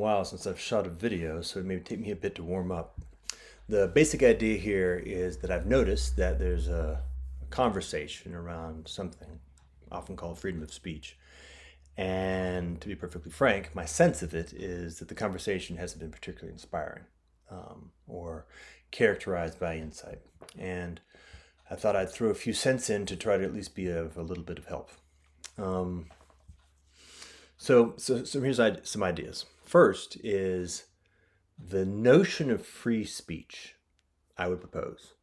while since I've shot a video, so it may take me a bit to warm up. The basic idea here is that I've noticed that there's a conversation around something often called freedom of speech. And to be perfectly frank, my sense of it is that the conversation hasn't been particularly inspiring or characterized by insight. And I thought I'd throw a few cents in to try to at least be of a little bit of help. So here's some ideas. First is the notion of free speech, I would propose,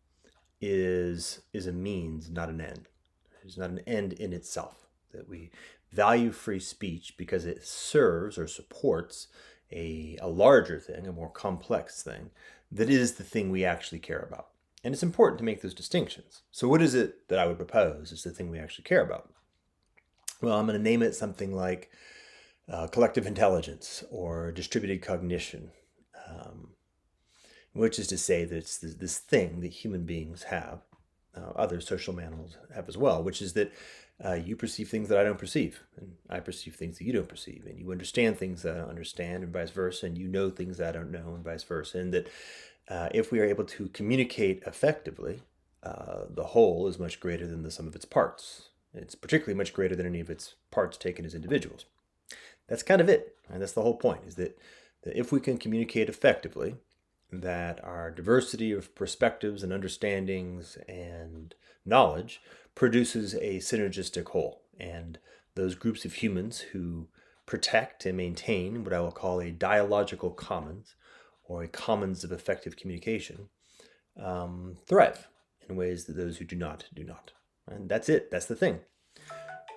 is a means, not an end. It's not an end in itself. That we value free speech because it serves or supports a larger thing, a more complex thing, that is the thing we actually care about. And it's important to make those distinctions. So what is it that I would propose is the thing we actually care about? Well, I'm going to name it something like collective intelligence or distributed cognition, which is to say that it's this thing that human beings have, other social animals have as well, which is that you perceive things that I don't perceive, and I perceive things that you don't perceive, and you understand things that I don't understand, and vice versa, and you know things that I don't know, and vice versa, and that if we are able to communicate effectively, the whole is much greater than the sum of its parts. It's particularly much greater than any of its parts taken as individuals. That's kind of it, and that's the whole point, is that if we can communicate effectively, that our diversity of perspectives and understandings and knowledge produces a synergistic whole. And those groups of humans who protect and maintain what I will call a dialogical commons, or a commons of effective communication, thrive in ways that those who do not. And that's it. That's the thing.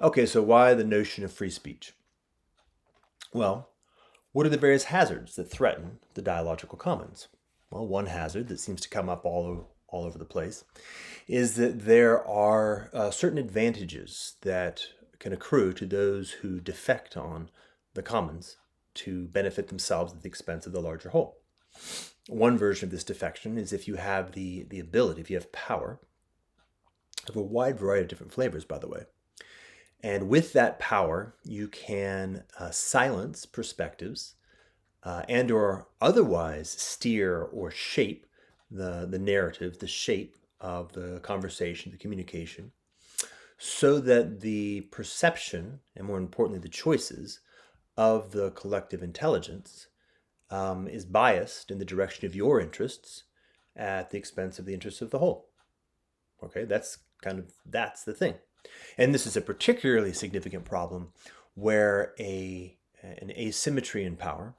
Okay, so why the notion of free speech? Well, what are the various hazards that threaten the dialogical commons? Well, one hazard that seems to come up all over the place is that there are certain advantages that can accrue to those who defect on the commons to benefit themselves at the expense of the larger whole. One version of this defection is if you have the ability, if you have power, of a wide variety of different flavors, by the way. And with that power, you can silence perspectives and or otherwise steer or shape the narrative, the shape of the conversation, the communication, so that the perception, and more importantly, the choices of the collective intelligence is biased in the direction of your interests at the expense of the interests of the whole. Okay, that's the thing. And this is a particularly significant problem where an asymmetry in power,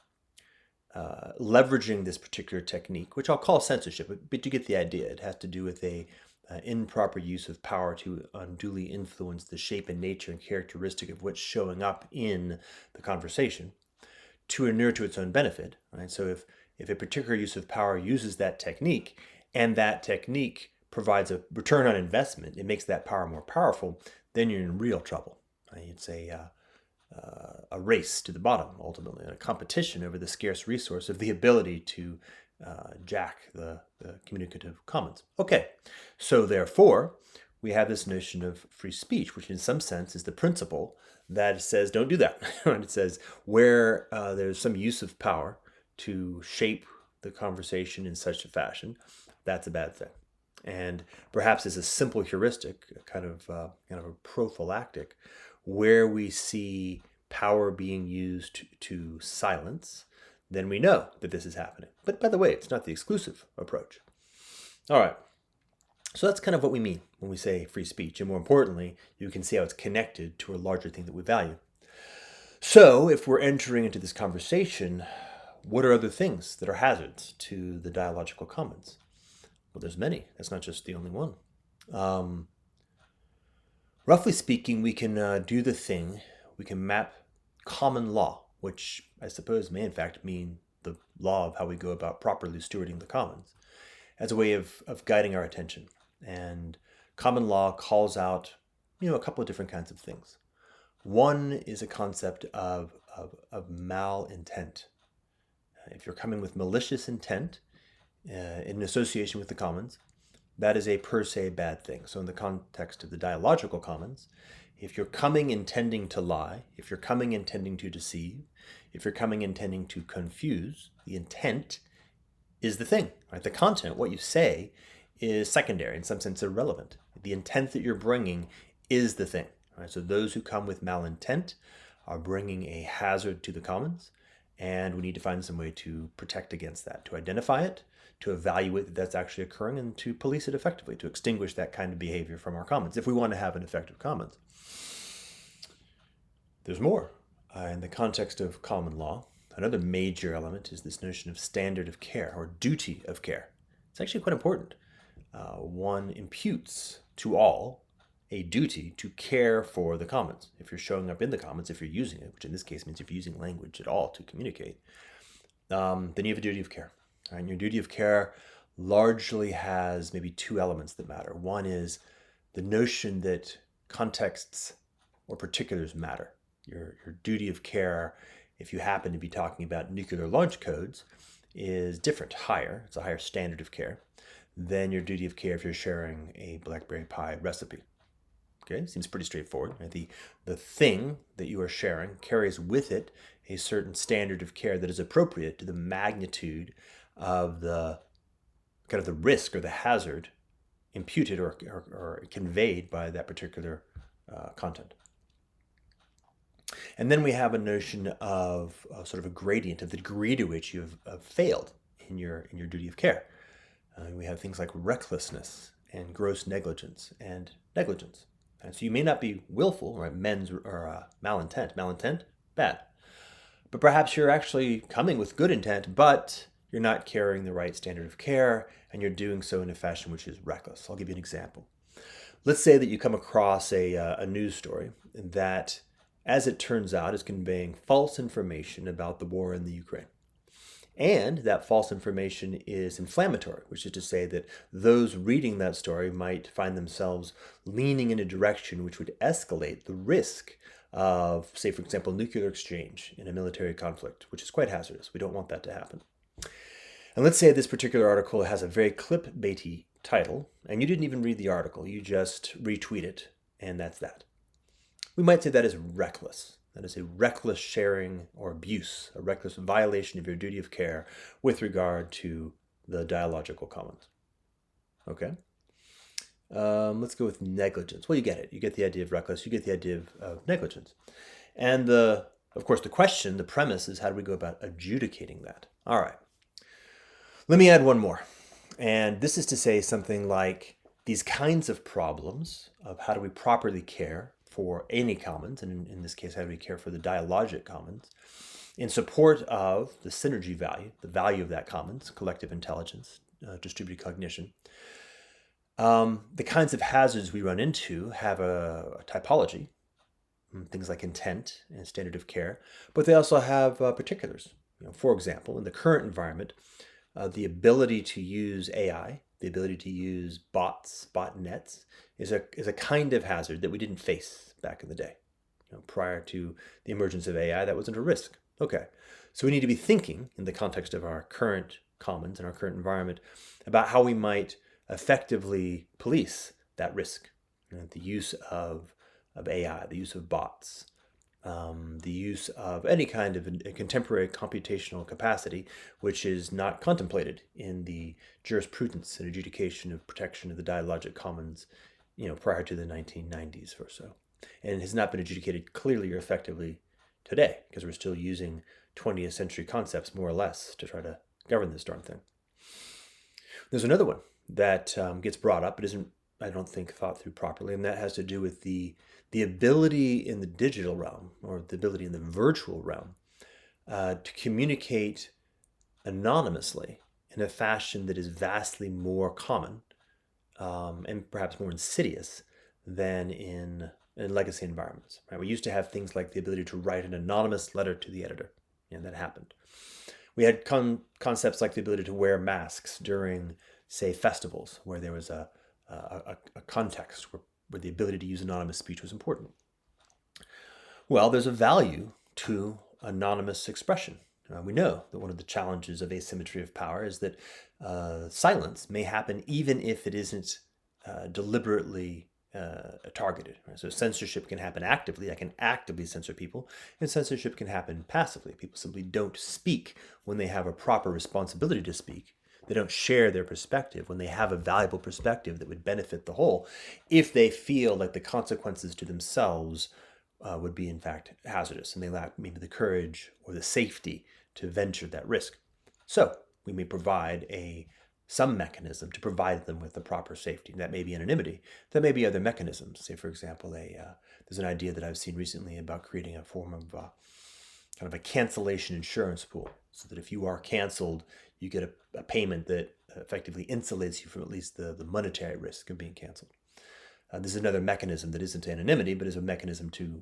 leveraging this particular technique, which I'll call censorship, but you get the idea. It has to do with a improper use of power to unduly influence the shape and nature and characteristic of what's showing up in the conversation to inure to its own benefit. Right? So if a particular use of power uses that technique, and that technique provides a return on investment, it makes that power more powerful, then you're in real trouble. Right? It's a race to the bottom, ultimately, a competition over the scarce resource of the ability to jack the communicative commons. Okay, so therefore, we have this notion of free speech, which in some sense is the principle that says don't do that. It says where there's some use of power to shape the conversation in such a fashion, that's a bad thing. And perhaps as a simple heuristic, kind of a prophylactic, where we see power being used to silence, then we know that this is happening. But by the way, it's not the exclusive approach. All right. So that's kind of what we mean when we say free speech. And more importantly, you can see how it's connected to a larger thing that we value. So if we're entering into this conversation, what are other things that are hazards to the dialogical commons? Well, there's many. That's not just the only one. Roughly speaking, we can do the thing. We can map common law, which I suppose may in fact mean the law of how we go about properly stewarding the commons, as a way of guiding our attention. And common law calls out, a couple of different kinds of things. One is a concept of malintent. If you're coming with malicious intent in association with the commons, that is a per se bad thing. So in the context of the dialogical commons, if you're coming intending to lie, if you're coming intending to deceive, If you're coming intending to confuse, the intent is the thing, right? The content, what you say, is secondary, in some sense irrelevant. The intent that you're bringing is the thing, right? So those who come with malintent are bringing a hazard to the commons, and we need to find some way to protect against that, to identify it, to evaluate that that's actually occurring, and to police it effectively, to extinguish that kind of behavior from our commons, if we want to have an effective commons. There's more. In the context of common law, another major element is this notion of standard of care or duty of care. It's actually quite important. One imputes to all a duty to care for the commons. If you're showing up in the commons, if you're using it, which in this case means if you're using language at all to communicate, then you have a duty of care. Right? And your duty of care largely has maybe two elements that matter. One is the notion that contexts or particulars matter. Your duty of care, if you happen to be talking about nuclear launch codes, is different, higher. It's a higher standard of care than your duty of care if you're sharing a BlackBerry Pie recipe. Okay, seems pretty straightforward. Right? The thing that you are sharing carries with it a certain standard of care that is appropriate to the magnitude of the kind of the risk or the hazard imputed or conveyed by that particular content. And then we have a notion of sort of a gradient of the degree to which you have failed in your duty of care. We have things like recklessness and gross negligence and negligence. And so you may not be willful, right? Malintent. Malintent, bad. But perhaps you're actually coming with good intent, but you're not carrying the right standard of care, and you're doing so in a fashion which is reckless. I'll give you an example. Let's say that you come across a news story that, as it turns out, is conveying false information about the war in the Ukraine. And that false information is inflammatory, which is to say that those reading that story might find themselves leaning in a direction which would escalate the risk of, say, for example, nuclear exchange in a military conflict, which is quite hazardous. We don't want that to happen. And let's say this particular article has a very clickbaity title, and you didn't even read the article. You just retweet it, and that's that. We might say that is reckless. That is a reckless sharing or abuse, a reckless violation of your duty of care with regard to the dialogical commons. Okay? Let's go with negligence. Well, you get it. You get the idea of reckless. You get the idea of negligence. And of course, the question, the premise is how do we go about adjudicating that? All right. Let me add one more. And this is to say something like these kinds of problems of how do we properly care for any commons, and in this case, how do we care for the dialogic commons, in support of the synergy value, the value of that commons, collective intelligence, distributed cognition. The kinds of hazards we run into have a typology, things like intent and standard of care, but they also have particulars. For example, in the current environment, the ability to use AI, the ability to use bots, botnets, is a kind of hazard that we didn't face back in the day. Prior to the emergence of AI, that wasn't a risk. Okay, so we need to be thinking in the context of our current commons and our current environment about how we might effectively police that risk. The use of AI, the use of bots, the use of any kind of a contemporary computational capacity, which is not contemplated in the jurisprudence and adjudication of protection of the dialogic commons, prior to the 1990s or so, and has not been adjudicated clearly or effectively today because we're still using 20th century concepts more or less to try to govern this darn thing. There's another one that gets brought up but isn't, I don't think, thought through properly, and that has to do with the ability in the digital realm, or the ability in the virtual realm, to communicate anonymously in a fashion that is vastly more common and perhaps more insidious than in legacy environments. Right? We used to have things like the ability to write an anonymous letter to the editor, and that happened. We had concepts like the ability to wear masks during, say, festivals, where there was a context where the ability to use anonymous speech was important. Well, there's a value to anonymous expression. We know that one of the challenges of asymmetry of power is that silence may happen even if it isn't deliberately targeted. Right? So censorship can happen actively. I can actively censor people, and censorship can happen passively. People simply don't speak when they have a proper responsibility to speak. They don't share their perspective when they have a valuable perspective that would benefit the whole, if they feel like the consequences to themselves would be in fact hazardous, and they lack maybe the courage or the safety to venture that risk. So we may provide some mechanism to provide them with the proper safety. That may be anonymity. That may be other mechanisms. Say, for example, there's an idea that I've seen recently about creating a form of kind of a cancellation insurance pool, so that if you are canceled, you get a payment that effectively insulates you from at least the monetary risk of being canceled. This is another mechanism that isn't anonymity, but is a mechanism to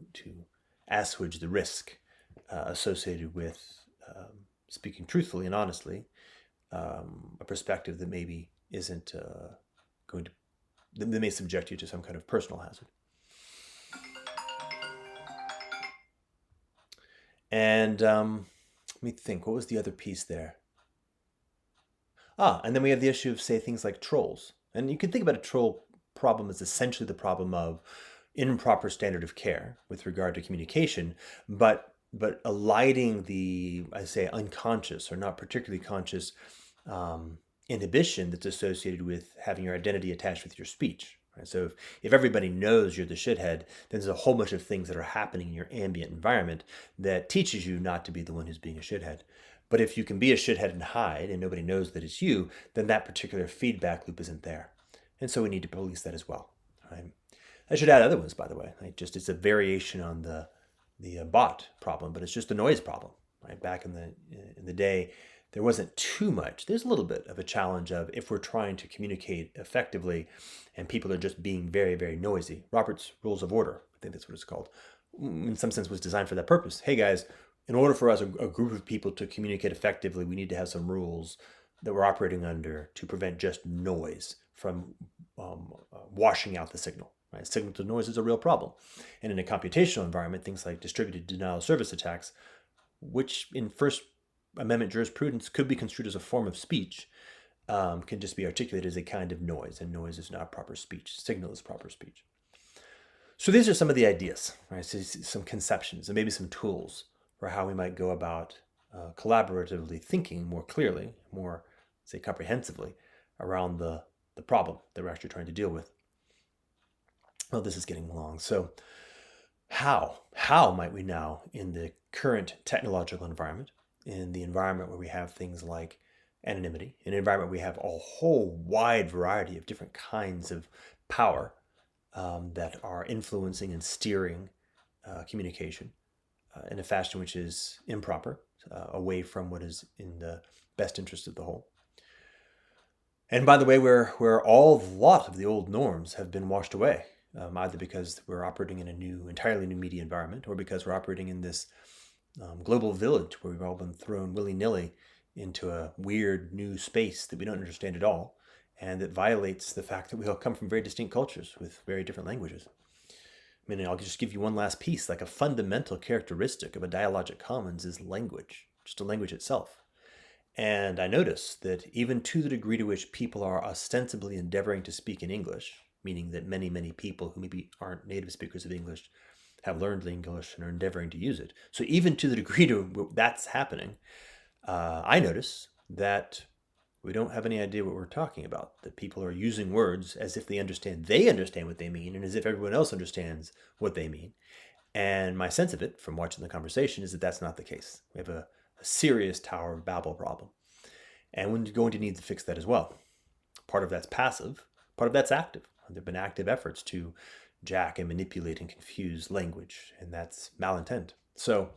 assuage the risk associated with speaking truthfully and honestly, a perspective that maybe isn't that may subject you to some kind of personal hazard. And let me think, what was the other piece there? And then we have the issue of, say, things like trolls. And you can think about a troll problem as essentially the problem of improper standard of care with regard to communication, but eliding the, I say, unconscious or not particularly conscious inhibition that's associated with having your identity attached with your speech. Right? So if everybody knows you're the shithead, then there's a whole bunch of things that are happening in your ambient environment that teaches you not to be the one who's being a shithead. But if you can be a shithead and hide and nobody knows that it's you, then that particular feedback loop isn't there. And so we need to police that as well. Right? I should add other ones, by the way. It's a variation on the bot problem, but it's just a noise problem. Right? Back in the day, there wasn't too much. There's a little bit of a challenge of, if we're trying to communicate effectively and people are just being very, very noisy. Robert's Rules of Order, I think that's what it's called, in some sense was designed for that purpose. Hey guys, in order for us, a group of people, to communicate effectively, we need to have some rules that we're operating under to prevent just noise from washing out the signal. Right? Signal to noise is a real problem. And in a computational environment, things like distributed denial of service attacks, which in First Amendment jurisprudence could be construed as a form of speech, can just be articulated as a kind of noise, and noise is not proper speech. Signal is proper speech. So these are some of the ideas, right? So some conceptions and maybe some tools for how we might go about collaboratively thinking more clearly, more, say, comprehensively around the problem that we're actually trying to deal with. Well, this is getting long. So how might we now, in the current technological environment, in the environment where we have things like anonymity, in an environment where we have a whole wide variety of different kinds of power that are influencing and steering communication in a fashion which is improper, away from what is in the best interest of the whole. And by the way, where all lot of the old norms have been washed away, either because we're operating in a entirely new media environment, or because we're operating in this global village where we've all been thrown willy-nilly into a weird new space that we don't understand at all, and that violates the fact that we all come from very distinct cultures with very different languages. I mean, I'll just give you one last piece. Like, a fundamental characteristic of a dialogic commons is language, just a language itself. And I notice that even to the degree to which people are ostensibly endeavoring to speak in English, meaning that many, many people who maybe aren't native speakers of English have learned English and are endeavoring to use it. So even to the degree to that's happening, I notice that we don't have any idea what we're talking about, that people are using words as if they understand what they mean, and as if everyone else understands what they mean. And my sense of it from watching the conversation is that that's not the case. We have a serious Tower of Babel problem. And we're going to need to fix that as well. Part of that's passive, part of that's active. There have been active efforts to jack and manipulate and confuse language, and that's malintent. So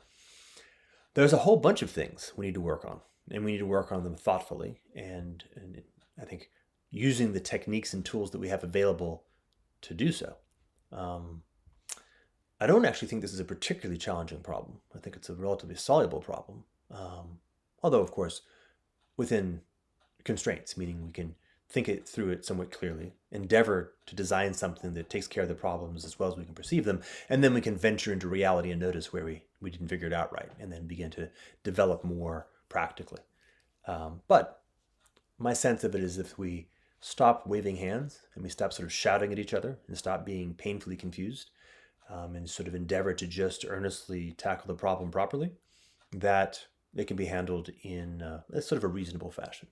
there's a whole bunch of things we need to work on, and we need to work on them thoughtfully, and I think using the techniques and tools that we have available to do so. I don't actually think this is a particularly challenging problem. I think it's a relatively soluble problem. Although, of course, within constraints, meaning we can think it through it somewhat clearly, endeavor to design something that takes care of the problems as well as we can perceive them, and then we can venture into reality and notice where we didn't figure it out right, and then begin to develop more practically. But my sense of it is, if we stop waving hands and we stop sort of shouting at each other and stop being painfully confused, and sort of endeavor to just earnestly tackle the problem properly, that it can be handled in a sort of a reasonable fashion.